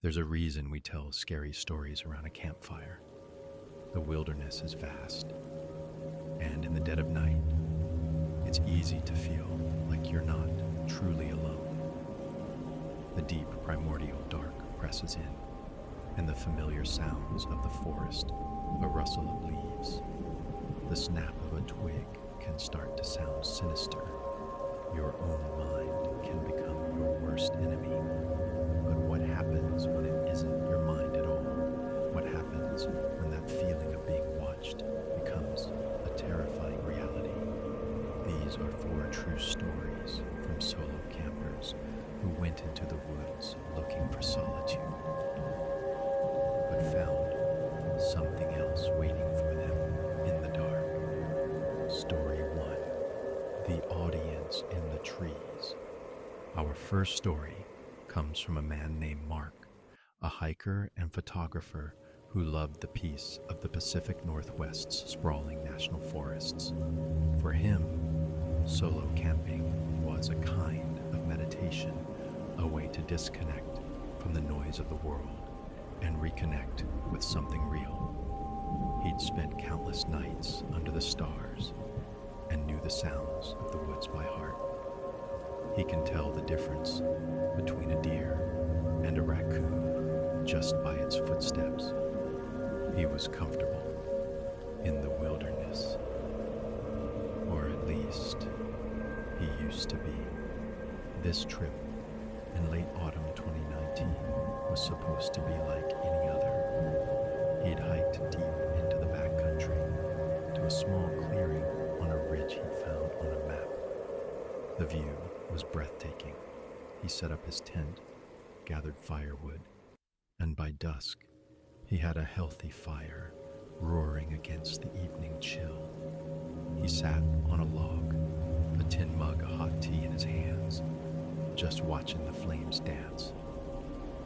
There's a reason we tell scary stories around a campfire. The wilderness is vast, and in the dead of night, it's easy to feel like you're not truly alone. The deep primordial dark presses in, and the familiar sounds of the forest, a rustle of leaves, the snap of a twig can start to sound sinister. Your own mind can become your worst enemy. But what happens when it isn't your mind at all? What happens when that feeling of being watched becomes a terrifying reality? These are 4 true stories from solo campers who went into the woods looking for solitude, but found something else waiting for them in the dark. Story 1: The Audience in the Trees. Our first story comes from a man named Mark, a hiker and photographer who loved the peace of the Pacific Northwest's sprawling national forests. For him, solo camping was a kind of meditation, a way to disconnect from the noise of the world and reconnect with something real. He'd spent countless nights under the stars and knew the sounds of the woods by heart. He can tell the difference between a deer and a raccoon just by its footsteps. He was comfortable in the wilderness, or at least he used to be. This trip in late autumn 2019 was supposed to be like any other. He'd hiked deep into the backcountry to a small clearing on a ridge he'd found on a map. The view was breathtaking. He set up his tent, gathered firewood, and by dusk, he had a healthy fire roaring against the evening chill. He sat on a log, a tin mug of hot tea in his hands, just watching the flames dance.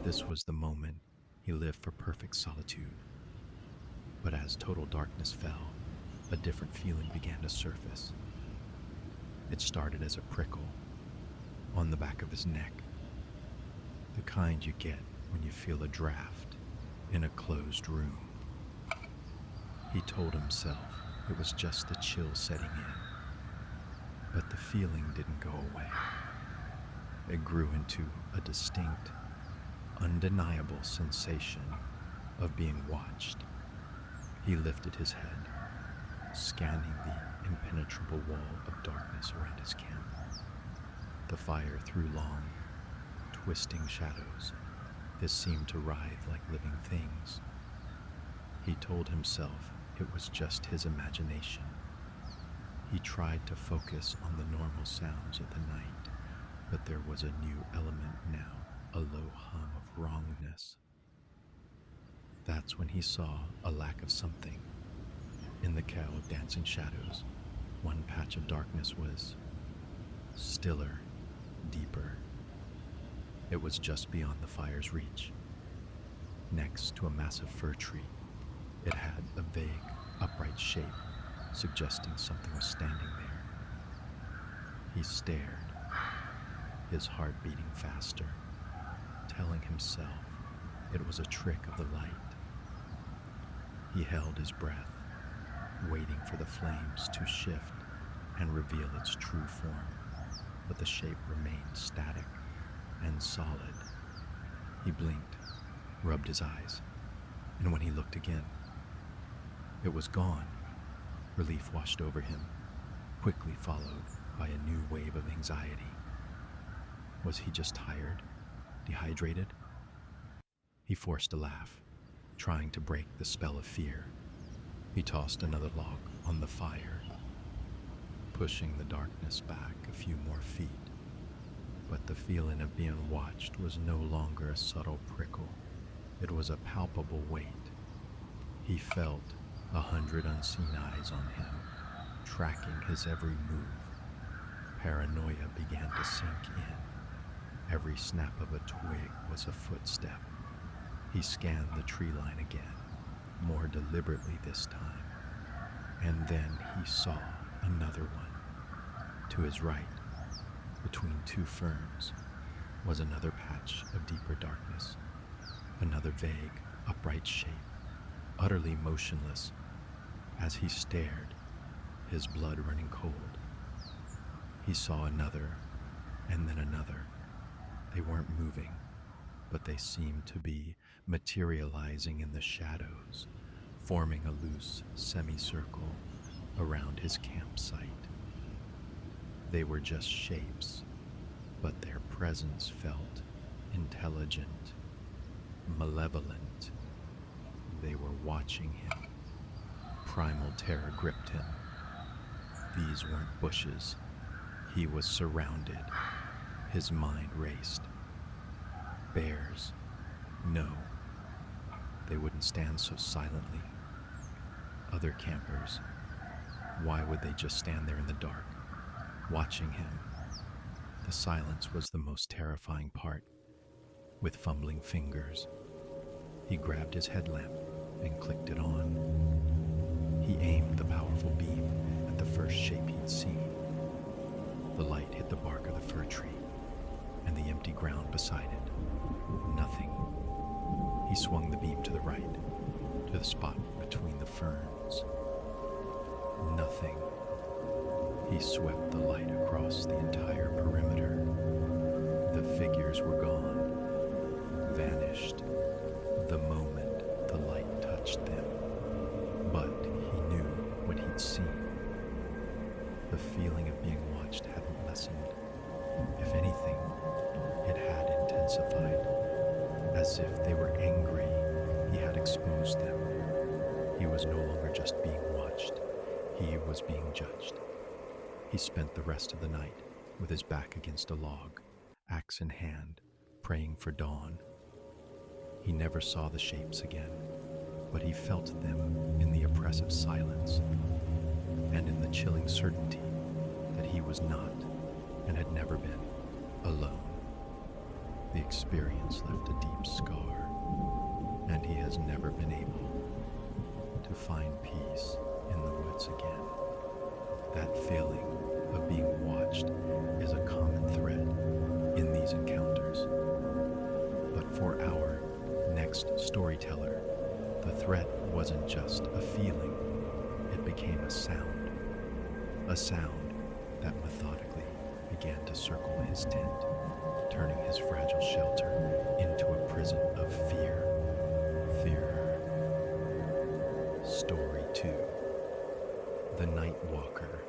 This was the moment he lived for perfect solitude. But as total darkness fell, a different feeling began to surface. It started as a prickle on the back of his neck, the kind you get when you feel a draft in a closed room. He told himself it was just the chill setting in, but the feeling didn't go away. It grew into a distinct, undeniable sensation of being watched. He lifted his head, scanning the impenetrable wall of darkness around his camp. The fire threw long, twisting shadows. This seemed to writhe like living things. He told himself it was just his imagination. He tried to focus on the normal sounds of the night, but there was a new element now, a low hum of wrongness. That's when he saw a lack of something. In the cowl of dancing shadows, one patch of darkness was stiller, deeper. It was just beyond the fire's reach. Next to a massive fir tree, it had a vague, upright shape, suggesting something was standing there. He stared, his heart beating faster, telling himself it was a trick of the light. He held his breath, waiting for the flames to shift and reveal its true form, but the shape remained static and solid. He blinked, rubbed his eyes, and when he looked again, it was gone. Relief washed over him, quickly followed by a new wave of anxiety. Was he just tired, dehydrated? He forced a laugh, trying to break the spell of fear. He tossed another log on the fire, pushing the darkness back a few more feet. But the feeling of being watched was no longer a subtle prickle. It was a palpable weight. He felt 100 unseen eyes on him, tracking his every move. Paranoia began to sink in. Every snap of a twig was a footstep. He scanned the tree line again, more deliberately this time. And then he saw another one. To his right, between 2 ferns, was another patch of deeper darkness. Another vague, upright shape, utterly motionless. As he stared, his blood running cold, he saw another, and then another. They weren't moving, but they seemed to be materializing in the shadows, forming a loose semicircle around his campsite. They were just shapes, but their presence felt intelligent, malevolent. They were watching him. Primal terror gripped him. These weren't bushes. He was surrounded. His mind raced. Bears? No. They wouldn't stand so silently. Other campers? Why would they just stand there in the dark, watching him? The silence was the most terrifying part. With fumbling fingers, he grabbed his headlamp and clicked it on. He aimed the powerful beam at the first shape he'd seen. The light hit the bark of the fir tree and the empty ground beside it. Nothing. He swung the beam to the right, to the spot between the ferns. Nothing. He swept the light across the entire perimeter. The figures were gone, vanished, the moment the light touched them. But he knew what he'd seen. The feeling of being watched hadn't lessened. If anything, it had intensified. As if they were angry he had exposed them. He was no longer just being watched, he was being judged. He spent the rest of the night with his back against a log, axe in hand, praying for dawn. He never saw the shapes again, but he felt them in the oppressive silence and in the chilling certainty that he was not, and had never been, alone. The experience left a deep scar, and he has never been able to find peace in the woods again. That feeling of being watched is a common thread in these encounters. But for our next storyteller, the threat wasn't just a feeling, it became a sound that methodically began to circle his tent, turning his fragile shelter into a prison of fear. Story 2. The Night Walker.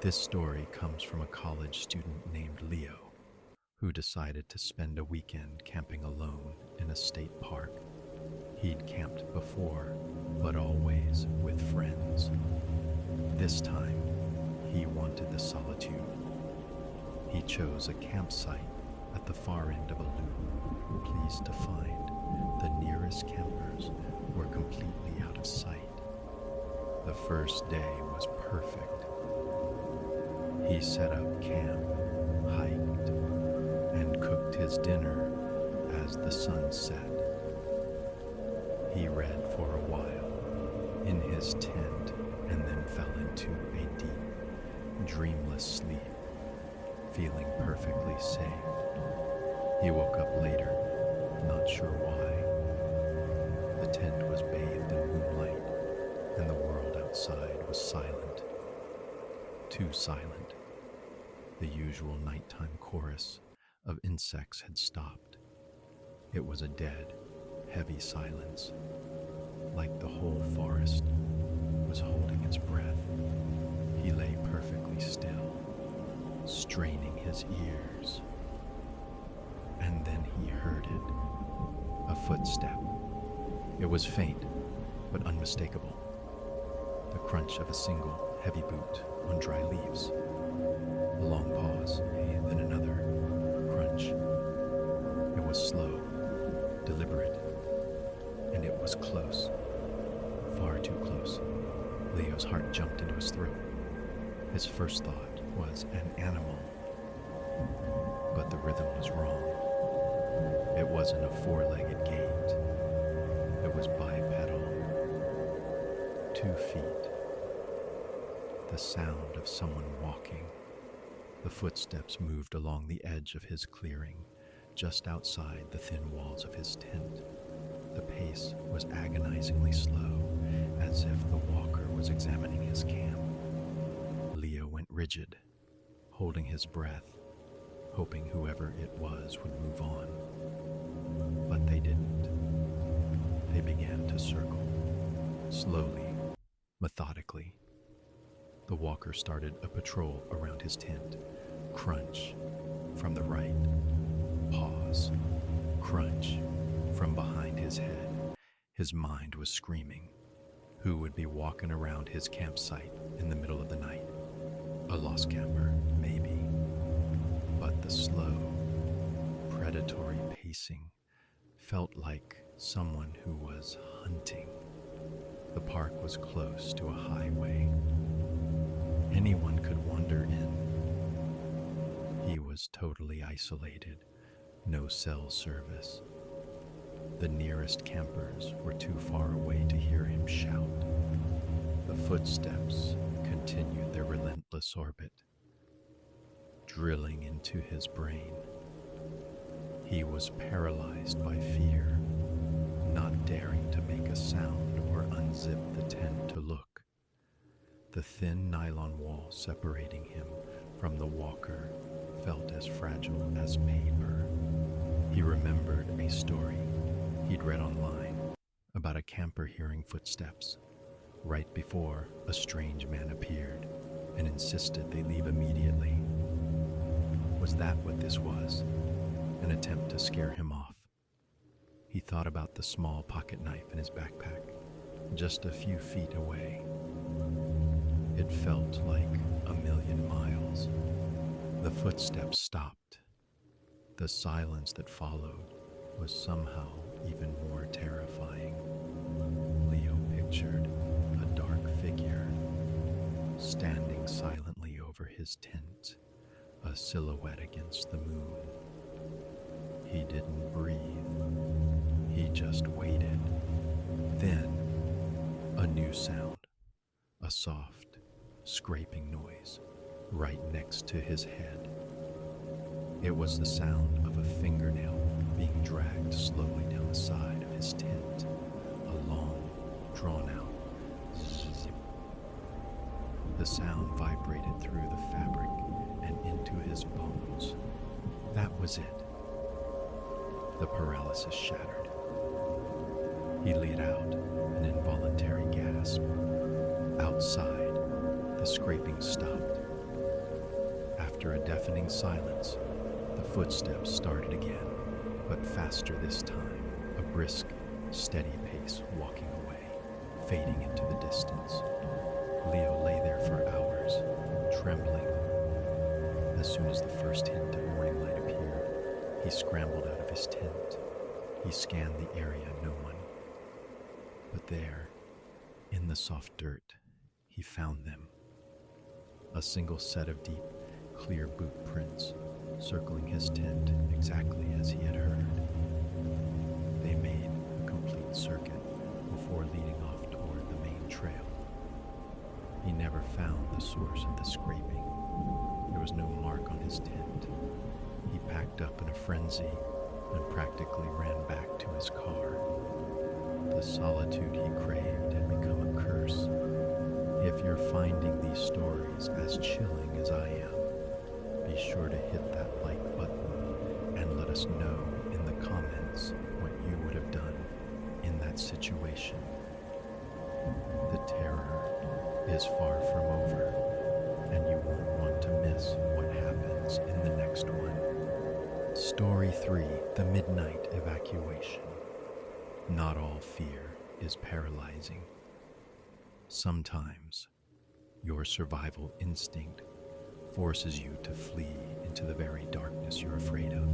This story comes from a college student named Leo, who decided to spend a weekend camping alone in a state park. He'd camped before, but always with friends. This time, he wanted the solitude. He chose a campsite at the far end of a loop, pleased to find the nearest campers were completely out of sight. The first day was perfect. He set up camp, hiked, and cooked his dinner as the sun set. He read for a while in his tent and then fell into a deep, dreamless sleep, feeling perfectly safe. He woke up later, not sure why. The tent was bathed in moonlight, and the world outside was silent. Too silent. The usual nighttime chorus of insects had stopped. It was a dead, heavy silence, like the whole forest was holding its breath. He lay perfectly still, straining his ears. And then he heard it, a footstep. It was faint, but unmistakable. The crunch of a single heavy boot on dry leaves. A long pause, then another crunch. It was slow, deliberate, and it was close. Far too close. Leo's heart jumped into his throat. His first thought was an animal, but the rhythm was wrong. It wasn't a four-legged gait. It was bipedal. 2 feet. The sound of someone walking. The footsteps moved along the edge of his clearing, just outside the thin walls of his tent. pace was agonizingly slow, as if the walker was examining his camp. Leo went rigid, holding his breath, hoping whoever it was would move on. But they didn't. They began to circle, slowly, methodically. The walker started a patrol around his tent. Crunch from the right. Pause. Crunch from behind his head. His mind was screaming. Who would be walking around his campsite in the middle of the night? A lost camper, maybe. But the slow, predatory pacing felt like someone who was hunting. The park was close to a highway. Anyone could wander in. He was totally isolated, no cell service. The nearest campers were too far away to hear him shout. The footsteps continued their relentless orbit, drilling into his brain. He was paralyzed by fear, not daring to make a sound or unzip the tent to look. The thin nylon wall separating him from the walker felt as fragile as paper. He remembered a story he'd read online about a camper hearing footsteps right before a strange man appeared and insisted they leave immediately. Was that what this was? An attempt to scare him off? He thought about the small pocket knife in his backpack, just a few feet away. It felt like a million miles. The footsteps stopped. The silence that followed was somehow even more terrifying. Leo pictured a dark figure standing silently over his tent, a silhouette against the moon. He didn't breathe. He just waited. Then, a new sound, a soft, scraping noise right next to his head. It was the sound of a fingernail being dragged slowly down the side of his tent, a long, drawn-out zip. The sound vibrated through the fabric and into his bones. That was it. The paralysis shattered. He let out an involuntary gasp. Outside, the scraping stopped. After a deafening silence, the footsteps started again, but faster this time, a brisk, steady pace walking away, fading into the distance. Leo lay there for hours, trembling. As soon as the first hint of morning light appeared, he scrambled out of his tent. He scanned the area, no one. But there, in the soft dirt, he found them. A single set of deep, clear boot prints circling his tent exactly as he had heard. They made a complete circuit before leading off toward the main trail. He never found the source of the scraping. There was no mark on his tent. He packed up in a frenzy and practically ran back to his car. The solitude he craved had become a curse. If you're finding these stories as chilling as I am, be sure to hit that like button and let us know in the comments what you would have done in that situation. The terror is far from over, and you won't want to miss what happens in the next one. Story 3, The Midnight Evacuation. Not all fear is paralyzing. Sometimes your survival instinct forces you to flee into the very darkness you're afraid of.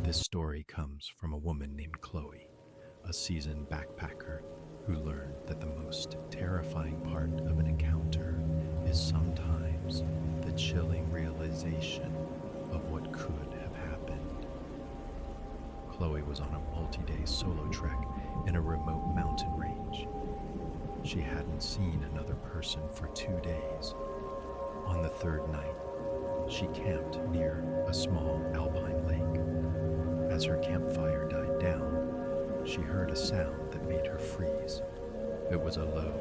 This story comes from a woman named Chloe, a seasoned backpacker who learned that the most terrifying part of an encounter is sometimes the chilling realization of what could have happened. Chloe was on a multi-day solo trek in a remote mountain range. She hadn't seen another person for 2 days. On the third night, she camped near a small alpine lake. As her campfire died down, she heard a sound that made her freeze. It was a low,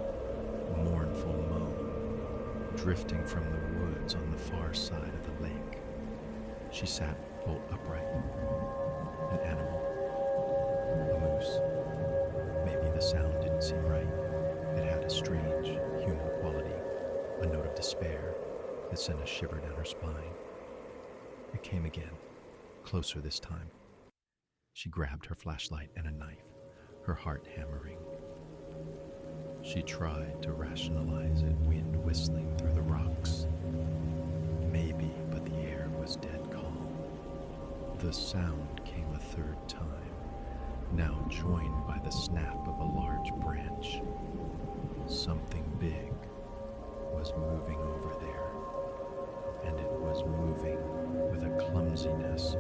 mournful moan, drifting from the woods on the far side of the lake. She sat bolt upright. An animal, a moose. Maybe the sound didn't seem right. It had a strange, human quality, a note of despair that sent a shiver down her spine. It came again, closer this time. She grabbed her flashlight and a knife, her heart hammering. She tried to rationalize it, wind whistling through the rocks. Maybe, but the air was dead calm. The sound came a third time, now joined by the snap of a large branch. Something big was moving over there, and it was moving with a clumsiness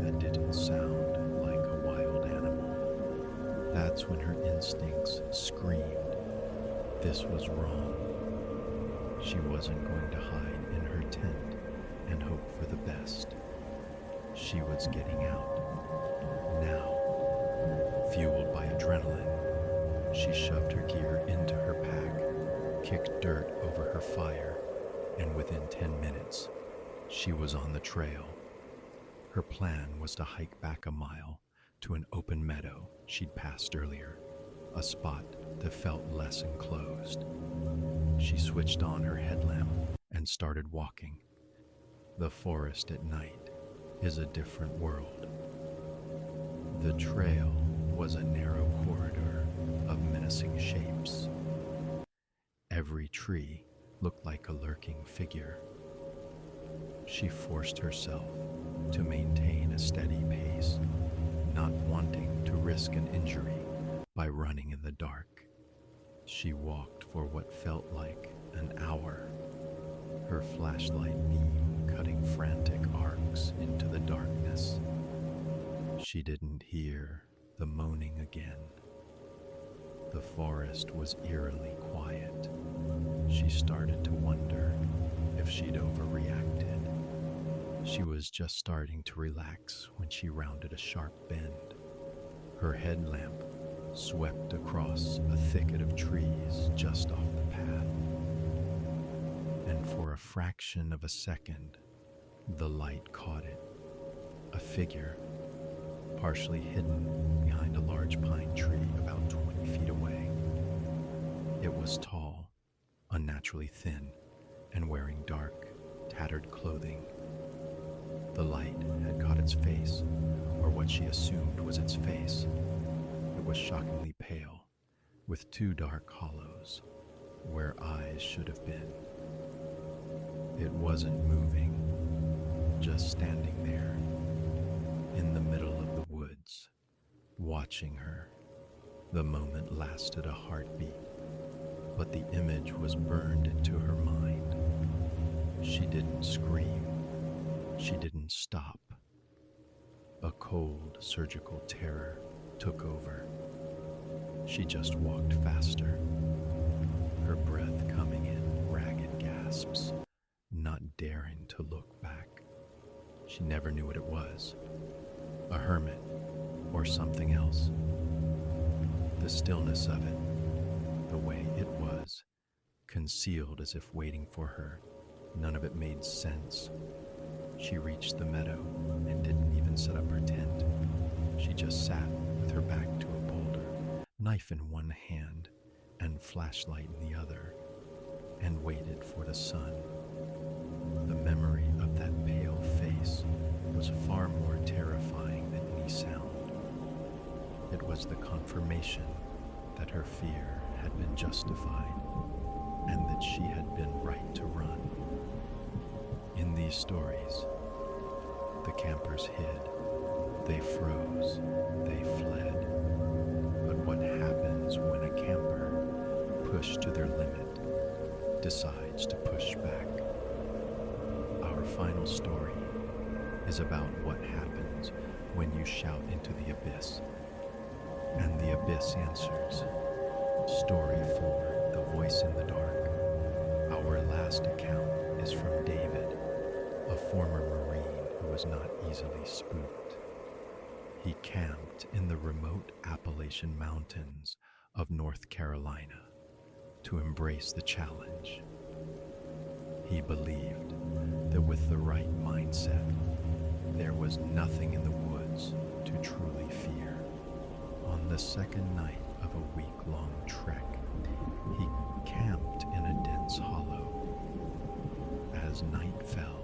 that didn't sound like a wild animal. That's when her instincts screamed. This was wrong. She wasn't going to hide in her tent and hope for the best. She was getting out. Now, fueled by adrenaline, she shoved her gear into her pack, kicked dirt over her fire, and within 10 minutes, she was on the trail. Her plan was to hike back a mile to an open meadow she'd passed earlier, a spot that felt less enclosed. She switched on her headlamp and started walking. The forest at night is a different world. The trail was a narrow corridor of menacing shapes. Every tree looked like a lurking figure. She forced herself to maintain a steady pace, not wanting to risk an injury by running in the dark. She walked for what felt like an hour, her flashlight beam cutting frantic arcs into the darkness. She didn't hear the moaning again. The forest was eerily quiet. She started to wonder if she'd overreacted. She was just starting to relax when she rounded a sharp bend. Her headlamp swept across a thicket of trees just off the path. And for a fraction of a second, the light caught it. A figure, partially hidden behind a large pine tree about 20 feet away. It was tall, unnaturally thin, and wearing dark, tattered clothing. The light had caught its face, or what she assumed was its face. It was shockingly pale, with 2 dark hollows, where eyes should have been. It wasn't moving, just standing there, in the middle of the woods, watching her. The moment lasted a heartbeat, but the image was burned into her mind. She didn't scream. She didn't stop. A cold, surgical terror took over. She just walked faster, her breath coming in ragged gasps, not daring to look back. She never knew what it was, a hermit or something else. The stillness of it, the way it was, concealed as if waiting for her, none of it made sense. She reached the meadow and didn't even set up her tent. She just sat with her back to a boulder, knife in one hand and flashlight in the other, and waited for the sun. The memory of that pale face was far more terrifying than any sound. It was the confirmation that her fear had been justified and that she had been right to run. In these stories, the campers hid, they froze, they fled. But what happens when a camper, pushed to their limit, decides to push back? Our final story is about what happens when you shout into the abyss. And the abyss answers. Story 4, The Voice in the Dark. Our last account is from David, a former Marine who was not easily spooked. He camped in the remote Appalachian Mountains of North Carolina to embrace the challenge. He believed that with the right mindset, there was nothing in the woods to truly fear. On the second night of a week-long trek, he camped in a dense hollow. As night fell,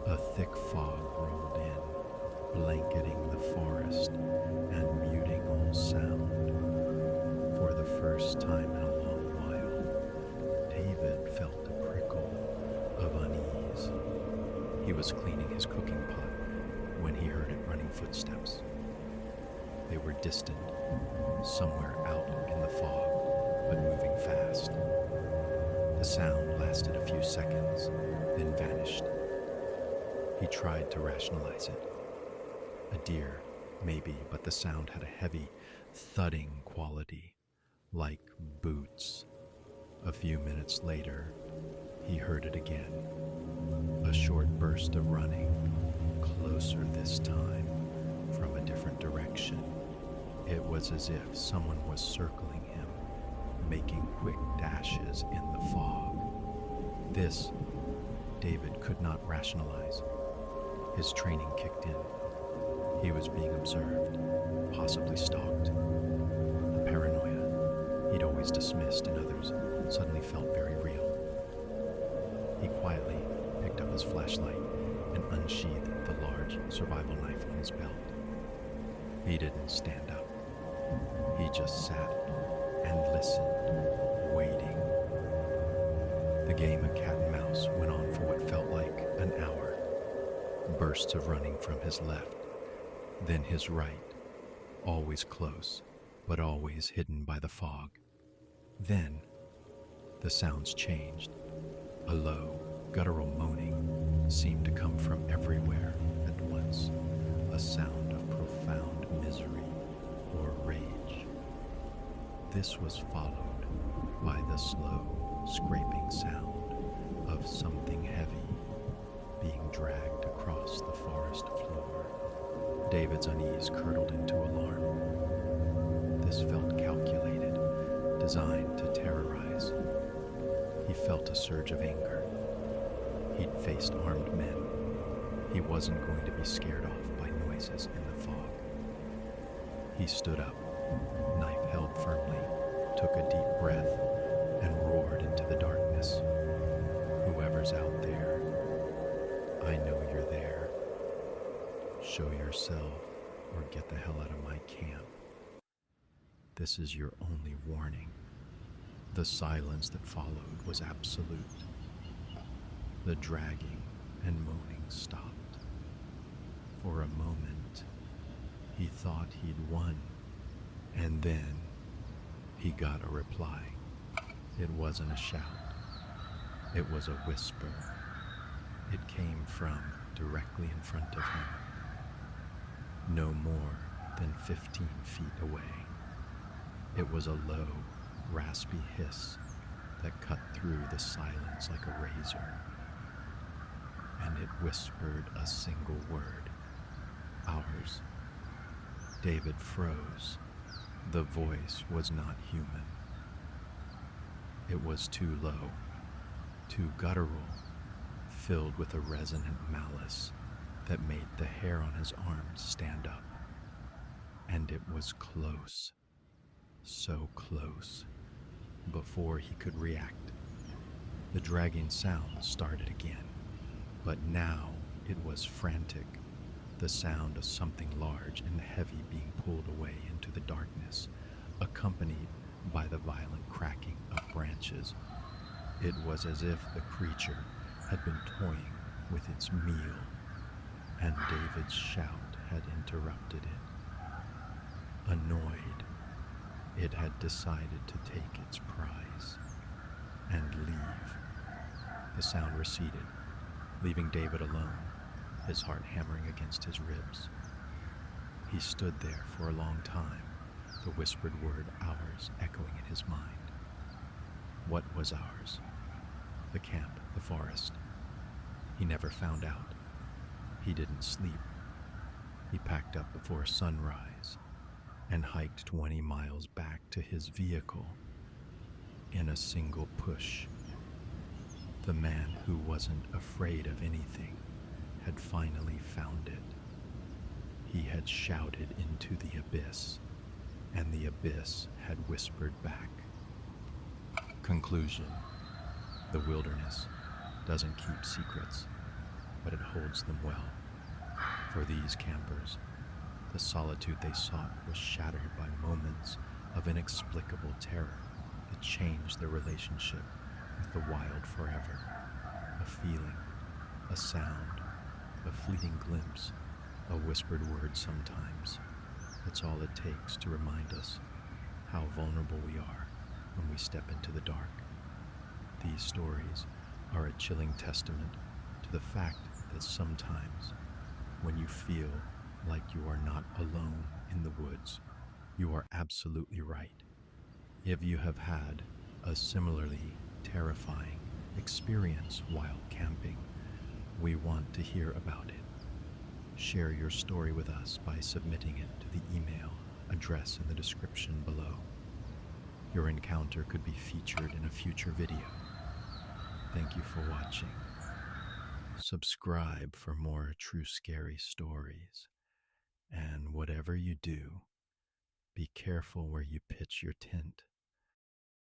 a thick fog rolled in, blanketing the forest and muting all sound. For the first time in a long while, David felt a prickle of unease. He was cleaning his cooking pot when he heard running footsteps. They were distant, somewhere out in the fog, but moving fast. The sound lasted a few seconds, then vanished. He tried to rationalize it. A deer, maybe, but the sound had a heavy, thudding quality, like boots. A few minutes later, he heard it again. A short burst of running, closer this time, from a different direction. It was as if someone was circling him, making quick dashes in the fog. This, David could not rationalize. His training kicked in. He was being observed, possibly stalked. The paranoia he'd always dismissed in others suddenly felt very real. He quietly picked up his flashlight and unsheathed the large survival knife on his belt. He didn't stand up. He just sat and listened, waiting. The game of cat and mouse went on for what felt like an hour. Bursts of running from his left, then his right, always close, but always hidden by the fog. Then, the sounds changed. A low, guttural moaning seemed to come from everywhere at once, a sound of profound misery or rage. This was followed by the slow, scraping sound of something heavy being dragged across the forest floor. David's unease curdled into alarm. This felt calculated, designed to terrorize. He felt a surge of anger. He'd faced armed men. He wasn't going to be scared off by noises in the fog. He stood up, knife held firmly, took a deep breath, and roared into the darkness. Whoever's out there, I know you're there. Show yourself or get the hell out of my camp. This is your only warning. The silence that followed was absolute. The dragging and moaning stopped. For a moment, he thought he'd won, and then he got a reply. It wasn't a shout. It was a whisper. It came from directly in front of him, no more than 15 feet away. It was a low, raspy hiss that cut through the silence like a razor, and it whispered a single word: ours. David froze. The voice was not human. It was too low, too guttural, filled with a resonant malice that made the hair on his arms stand up. And it was close, so close. Before he could react, the dragging sound started again, but now it was frantic, the sound of something large and heavy being pulled away into the darkness, accompanied by the violent cracking of branches. It was as if the creature had been toying with its meal, and David's shout had interrupted it. Annoyed, it had decided to take its prize and leave. The sound receded, leaving David alone, his heart hammering against his ribs. He stood there for a long time, the whispered word ours echoing in his mind. What was ours? The camp, the forest. He never found out. He didn't sleep. He packed up before sunrise and hiked 20 miles back to his vehicle in a single push. The man who wasn't afraid of anything had finally found it. He had shouted into the abyss, and the abyss had whispered back. Conclusion: the wilderness doesn't keep secrets, but it holds them well. For these campers, the solitude they sought was shattered by moments of inexplicable terror that changed their relationship with the wild forever. A feeling, a sound, a fleeting glimpse, a whispered word sometimes. That's all it takes to remind us how vulnerable we are when we step into the dark. These stories are a chilling testament to the fact that sometimes, when you feel like you are not alone in the woods, you are absolutely right. If you have had a similarly terrifying experience while camping, we want to hear about it. Share your story with us by submitting it to the email address in the description below. Your encounter could be featured in a future video. Thank you for watching. Subscribe for more true scary stories. And whatever you do, be careful where you pitch your tent.